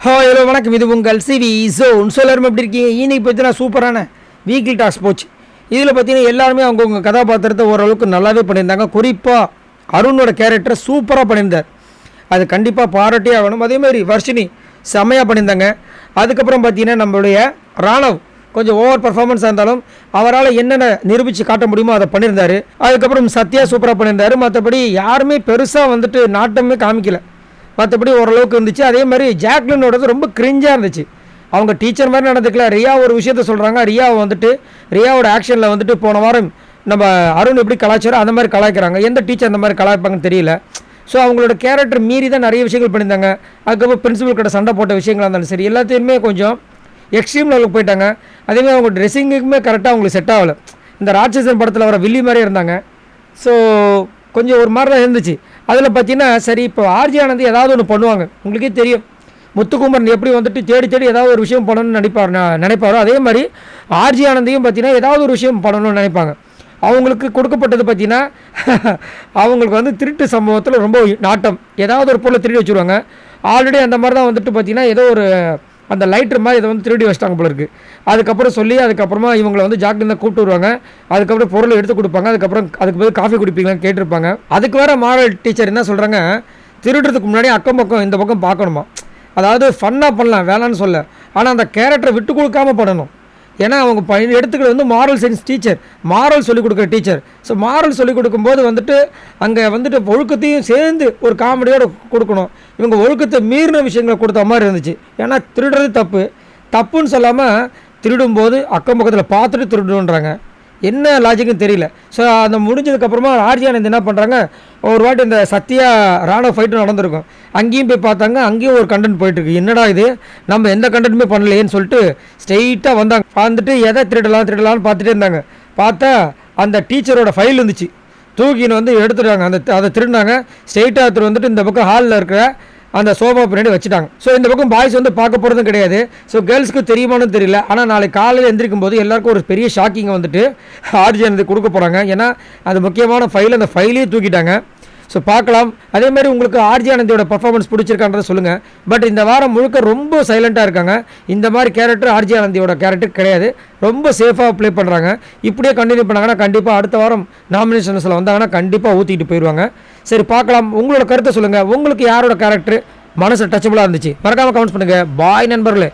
Hello வணக்கம், இது உங்கள் சிவி ஜோன். எல்லாரும் எப்படி இருக்கீங்க? இன்னைக்கு பார்த்தீங்கன்னா சூப்பரான வீக்லி டாஸ்க் போச்சு. இதில் பார்த்தீங்கன்னா எல்லாருமே அவங்கவுங்க கதாபாத்திரத்தை ஓரளவுக்கு நல்லாவே பண்ணியிருந்தாங்க. குறிப்பாக அருணோட கேரக்டரை சூப்பராக பண்ணியிருந்தார். அது கண்டிப்பாக பாராட்டே ஆகணும். அதேமாதிரி வர்ஷினி செம்மையாக பண்ணியிருந்தாங்க. அதுக்கப்புறம் பார்த்தீங்கன்னா நம்மளுடைய ராணவ் கொஞ்சம் ஓவர் பர்ஃபார்மன்ஸாக இருந்தாலும் அவரால் என்னென்ன நிரூபித்து காட்ட முடியுமோ அதை பண்ணியிருந்தார். அதுக்கப்புறம் சத்யா சூப்பராக பண்ணியிருந்தார். மற்றபடி யாருமே பெருசாக வந்துட்டு நாட்டமே காமிக்கலை. மற்றபடி ஓரளவுக்கு இருந்துச்சு. அதே மாதிரி ஜாக்லினோடது ரொம்ப கிரிஞ்சாக இருந்துச்சு. அவங்க டீச்சர் மாதிரி நடந்துக்கல. ரியா ஒரு விஷயத்த சொல்கிறாங்க. ரியாவோட ஆக்ஷனில் வந்துட்டு போன வாரம் நம்ம அருண் எப்படி கலாச்சாரம் அந்த மாதிரி கலாய்க்கிறாங்க. எந்த டீச்சர் அந்த மாதிரி கலாய்ப்பாங்கன்னு தெரியல. ஸோ அவங்களோட கேரக்டர் மீறி தான் நிறைய விஷயங்கள் பண்ணியிருந்தாங்க. அதுக்கப்புறம் பிரின்சிபல் கிட்ட சண்டை போட்ட விஷயங்களாக இருந்தாலும் சரி, எல்லாத்தையுமே கொஞ்சம் எக்ஸ்ட்ரீம் லெவலுக்கு போயிட்டாங்க. அதேமாதிரி அவங்க ட்ரெஸ்ஸிங்குக்குமே கரெக்டாக அவங்களுக்கு செட் ஆகலை. இந்த ராட்சசன் படத்தில் வர வில்லி மாதிரியே இருந்தாங்க. ஸோ கொஞ்சம் ஒரு மாதிரி தான் இருந்துச்சு. அதில் பார்த்தீங்கன்னா சரி, இப்போ ஆர்ஜி ஆனந்த் ஏதாவது ஒன்று பண்ணுவாங்க. உங்களுக்கே தெரியும், முத்துக்குமரன் எப்படி வந்துட்டு தேடி ஏதாவது ஒரு விஷயம் பண்ணணும்னு நினைப்பாரோ அதே மாதிரி ஆர்ஜி ஆனந்தையும் பார்த்தீங்கன்னா ஏதாவது ஒரு விஷயம் பண்ணணும்னு நினைப்பாங்க. அவங்களுக்கு கொடுக்கப்பட்டது பார்த்தீங்கன்னா அவங்களுக்கு வந்து திருட்டு சம்பவத்தில் ரொம்ப நாட்டம். ஏதாவது ஒரு பொருளை திருடி வச்சுருவாங்க. ஆல்ரெடி அந்த மாதிரி தான் வந்துட்டு பார்த்தீங்கன்னா ஏதோ ஒரு அந்த லைட்ரு மாதிரி இதை வந்து திருடி வச்சிட்டாங்க போல இருக்குது. அதுக்கப்புறம் சொல்லி அதுக்கப்புறமா இவங்களை வந்து ஜாக்லின் தான் கூப்பிட்டு வருவாங்க. அதுக்கப்புறம் பொருளை எடுத்து கொடுப்பாங்க. அதுக்கு பதில் காஃபி குடிப்பீங்களான்னு கேட்டிருப்பாங்க. அதுக்கு வேறு மாரல் டீச்சர் என்ன சொல்கிறாங்க, திருடுறதுக்கு முன்னாடி அக்கம் பக்கம் இந்த பக்கம் பார்க்கணுமா. அதாவது ஃபன்னாக பண்ணலாம், வேணான்னு சொல்ல, ஆனால் அந்த கேரக்டரை விட்டு கொடுக்காம பண்ணணும். ஏன்னா அவங்க எடுத்துக்கிறது வந்து மாரல் சயின்ஸ் டீச்சர், மாரல் சொல்லிக் கொடுக்குற டீச்சர். ஸோ மாரல் சொல்லிக் கொடுக்கும்போது வந்துட்டு அங்கே வந்துட்டு ஒழுக்கத்தையும் சேர்ந்து ஒரு காமெடியோடு கொடுக்கணும். இவங்க ஒழுக்கத்தை மீறின விஷயங்களை கொடுத்த மாதிரி இருந்துச்சு. ஏன்னா திருடுறது தப்புன்னு சொல்லாமல் திருடும்போது அக்கம் பக்கத்தில் பார்த்துட்டு திருடுன்றாங்க. என்ன லாஜிக்குன்னு தெரியல. ஸோ அந்த முடிஞ்சதுக்கப்புறமா ஆர்ஜி ஆனந்த் என்ன பண்ணுறாங்க, ஒரு வாட்டி இந்த சத்யா ராணுவ ஃபைட்டு நடந்திருக்கும். அங்கேயும் போய் பார்த்தாங்க. அங்கேயும் ஒரு கண்டென்ட் போயிட்டுருக்கு. என்னடா இது, நம்ம எந்த கண்டென்ட்டுமே பண்ணலையேன்னு சொல்லிட்டு ஸ்ட்ரெயிட்டாக வந்தாங்க. வந்துட்டு எதை திருடலாம்னு பார்த்துட்டே இருந்தாங்க. பார்த்தா அந்த டீச்சரோட ஃபைல் இருந்துச்சு. தூக்கின்னு வந்து எடுத்துட்டாங்க. அதை திருடினாங்க. ஸ்ட்ரெயிட்டாக எடுத்துகிட்டு வந்துட்டு இந்த பக்கம் ஹாலில் இருக்கிற அந்த சோஃபா பின்னாடி வச்சுட்டாங்க. ஸோ இந்த பக்கம் பாய்ஸ் வந்து பார்க்க போகிறதும் கிடையாது. ஸோ கேர்ள்ஸ்க்கு தெரியுமானு தெரியல. ஆனால் நாளைக்கு காலையில் எந்திரிக்கும் போது எல்லாருக்கும் ஒரு பெரிய ஷாக்கிங்கை வந்துட்டு ஆர்ஜி ஆனந்த் கொடுக்க போகிறாங்க. ஏன்னா அது முக்கியமான ஃபைல், அந்த ஃபைலையே தூக்கிட்டாங்க. ஸோ பார்க்கலாம். அதேமாதிரி உங்களுக்கு ஆர்ஜி ஆனந்தியோட பர்ஃபார்மன்ஸ் பிடிச்சிருக்கான்றதை சொல்லுங்கள். பட் இந்த வாரம் முழுக்க ரொம்ப சைலண்ட்டாக இருக்காங்க. இந்த மாதிரி கேரக்டர் ஆர்ஜி ஆனந்தியோட கேரக்டர் கிடையாது. ரொம்ப சேஃபாக ப்ளே பண்ணுறாங்க. இப்படியே கண்டினியூ பண்ணாங்கன்னா கண்டிப்பாக அடுத்த வாரம் நாமினேஷன்ஸில் வந்தாங்கன்னா கண்டிப்பாக ஊற்றிட்டு போயிடுவாங்க. சரி, பார்க்கலாம். உங்களோட கருத்தை சொல்லுங்கள். உங்களுக்கு யாரோட கேரக்டர் மனசு டச்சபுளாக இருந்துச்சு? மறக்காமல் கமெண்ட்ஸ் பண்ணுங்கள். பாய் நண்பர்களே.